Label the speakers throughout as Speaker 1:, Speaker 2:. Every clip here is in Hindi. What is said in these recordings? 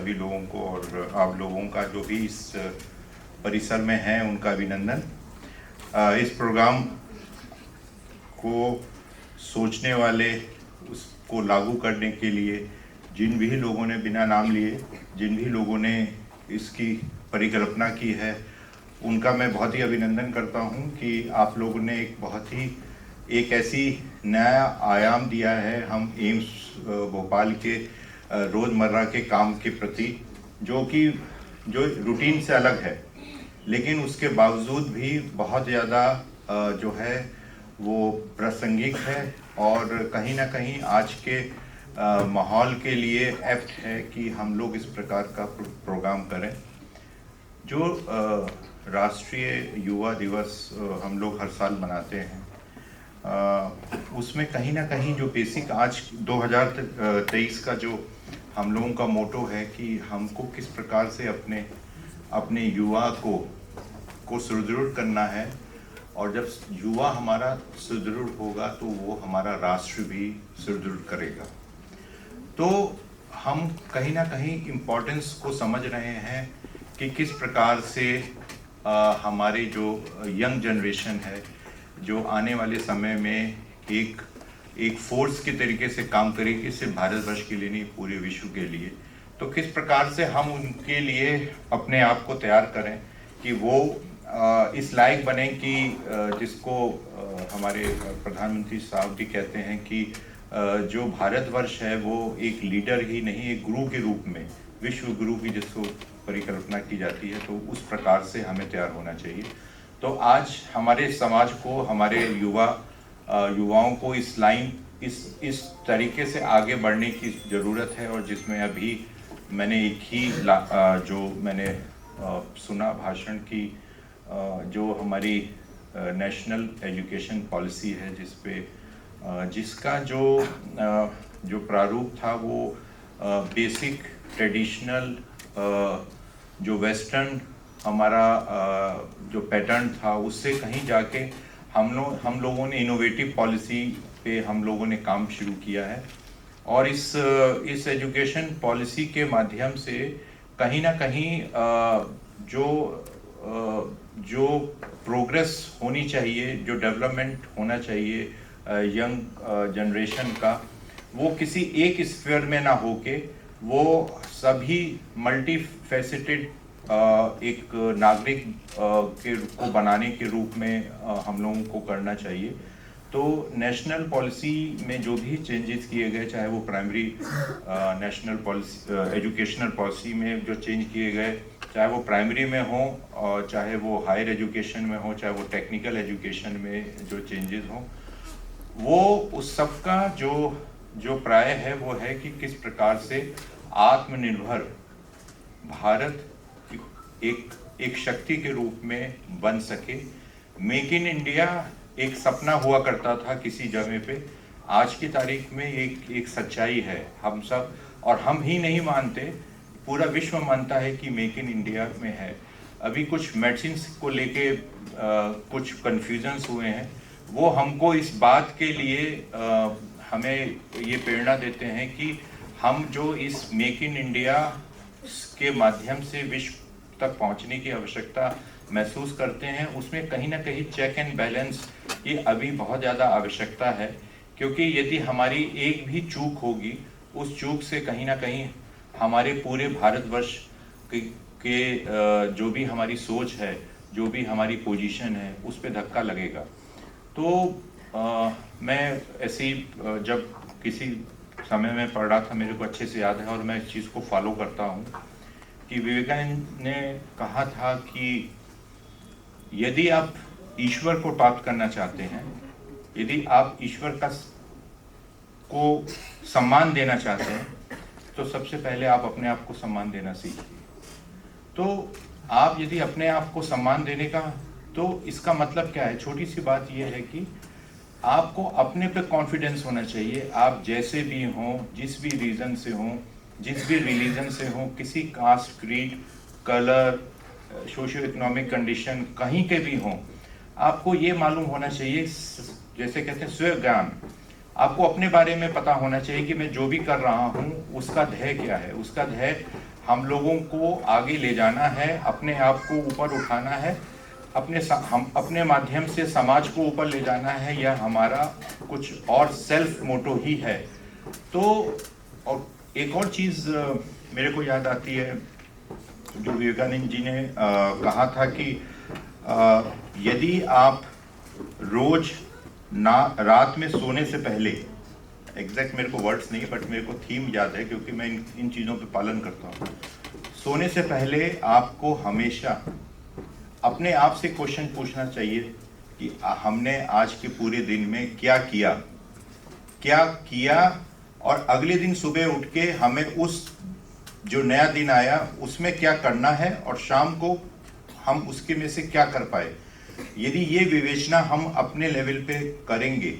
Speaker 1: सभी लोगों को और आप लोगों का जो भी इस परिसर में है उनका अभिनंदन। इस प्रोग्राम को सोचने वाले, उसको लागू करने के लिए जिन भी लोगों ने, बिना नाम लिए, जिन भी लोगों ने इसकी परिकल्पना की है उनका मैं बहुत ही अभिनंदन करता हूं कि आप लोगों ने एक ऐसी नया आयाम दिया है हम एम्स भोपाल के रोज़मर्रा के काम के प्रति, जो रूटीन से अलग है, लेकिन उसके बावजूद भी बहुत ज़्यादा जो है वो प्रासंगिक है और कहीं ना कहीं आज के माहौल के लिए एप्ट है कि हम लोग इस प्रकार का प्रोग्राम करें। जो राष्ट्रीय युवा दिवस हम लोग हर साल मनाते हैं, उसमें कहीं ना कहीं जो बेसिक आज 2023 का जो हम लोगों का मोटो है कि हमको किस प्रकार से अपने युवा को सुदृढ़ करना है, और जब युवा हमारा सुदृढ़ होगा तो वो हमारा राष्ट्र भी सुदृढ़ करेगा। तो हम कहीं ना कहीं इम्पोर्टेंस को समझ रहे हैं कि किस प्रकार से हमारे जो यंग जनरेशन है, जो आने वाले समय में एक फोर्स के तरीके से काम करेगी, सिर्फ भारतवर्ष के लिए नहीं, पूरे विश्व के लिए। तो किस प्रकार से हम उनके लिए अपने आप को तैयार करें कि वो इस लायक बने कि जिसको हमारे प्रधानमंत्री साहब भी कहते हैं कि जो भारतवर्ष है वो एक लीडर ही नहीं, एक गुरु के रूप में, विश्व गुरु की जिसको परिकल्पना की जाती है, तो उस प्रकार से हमें तैयार होना चाहिए। तो आज हमारे समाज को, हमारे युवाओं को इस तरीके से आगे बढ़ने की ज़रूरत है, और जिसमें अभी मैंने एक ही जो मैंने सुना भाषण की, जो हमारी नेशनल एजुकेशन पॉलिसी है, जिसका जो प्रारूप था वो बेसिक ट्रेडिशनल जो वेस्टर्न हमारा जो पैटर्न था उससे कहीं जाके हम लोगों ने इनोवेटिव पॉलिसी पे हम लोगों ने काम शुरू किया है, और इस एजुकेशन पॉलिसी के माध्यम से कहीं ना कहीं जो प्रोग्रेस होनी चाहिए, जो डेवलपमेंट होना चाहिए यंग जनरेशन का, वो किसी एक स्फीयर में ना होके वो सभी मल्टी फैसेटेड एक नागरिक को बनाने के रूप में हम लोगों को करना चाहिए। तो नेशनल पॉलिसी में जो भी चेंजेस किए गए, चाहे वो primary national policy educational policy में जो चेंज किए गए, चाहे वो प्राइमरी में हो और चाहे वो हायर एजुकेशन में हो, चाहे वो टेक्निकल एजुकेशन में जो चेंजेस हों, वो उस सब का जो प्राय है वो है कि किस प्रकार से आत्मनिर्भर भारत एक शक्ति के रूप में बन सके। मेक इन इंडिया एक सपना हुआ करता था किसी जगह पे, आज की तारीख में एक सच्चाई है। हम सब, और हम ही नहीं मानते, पूरा विश्व मानता है कि मेक इन इंडिया में है। अभी कुछ मेडिसिन को लेके कुछ कन्फ्यूजन्स हुए हैं, वो हमको इस बात के लिए हमें ये प्रेरणा देते हैं कि हम जो इस मेक इन इंडिया के माध्यम से विश्व तक पहुंचने की आवश्यकता महसूस करते हैं, उसमें कहीं ना कहीं चेक एंड बैलेंस की अभी बहुत ज़्यादा आवश्यकता है, क्योंकि यदि हमारी एक भी चूक होगी, उस चूक से कहीं ना कहीं हमारे पूरे भारतवर्ष के जो भी हमारी सोच है, जो भी हमारी पोजीशन है, उस पर धक्का लगेगा। तो मैं ऐसे ही जब किसी समय में पढ़ रहा था, मेरे को अच्छे से याद है और मैं इस चीज़ को फॉलो करता हूँ कि विवेकानंद ने कहा था कि यदि आप ईश्वर को प्राप्त करना चाहते हैं, यदि आप ईश्वर को सम्मान देना चाहते हैं, तो सबसे पहले आप अपने आप को सम्मान देना सीखिए। तो आप यदि अपने आप को सम्मान देने का, तो इसका मतलब क्या है? छोटी सी बात यह है कि आपको अपने पे कॉन्फिडेंस होना चाहिए। आप जैसे भी हों, जिस भी रीज़न से हों, जिस भी रिलीजन से हों, किसी caste, creed, colour, socio economic condition कहीं के भी हों, आपको ये मालूम होना चाहिए, जैसे कहते हैं स्व ज्ञान, आपको अपने बारे में पता होना चाहिए कि मैं जो भी कर रहा हूँ उसका ध्येय क्या है। उसका ध्येय हम लोगों को आगे ले जाना है, अपने आप को ऊपर उठाना है, हम अपने माध्यम से समाज को ऊपर ले जाना है, यह हमारा कुछ और सेल्फ मोटो ही है। तो और एक और चीज़ मेरे को याद आती है, जो विवेकानंद जी ने कहा था कि यदि आप रोज रात में सोने से पहले, एग्जैक्ट मेरे को वर्ड्स नहीं बट मेरे को थीम याद है क्योंकि मैं इन चीज़ों पे पालन करता हूँ। सोने से पहले आपको हमेशा अपने आप से क्वेश्चन पूछना चाहिए कि हमने आज के पूरे दिन में क्या किया, और अगले दिन सुबह उठ के हमें उस जो नया दिन आया उसमें क्या करना है, और शाम को हम उसके में से क्या कर पाए। यदि ये विवेचना हम अपने लेवल पे करेंगे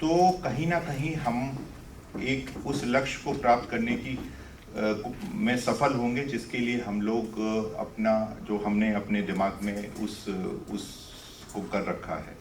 Speaker 1: तो कहीं ना कहीं हम एक उस लक्ष्य को प्राप्त करने की में सफल होंगे, जिसके लिए हम लोग अपना जो हमने अपने दिमाग में उसको कर रखा है।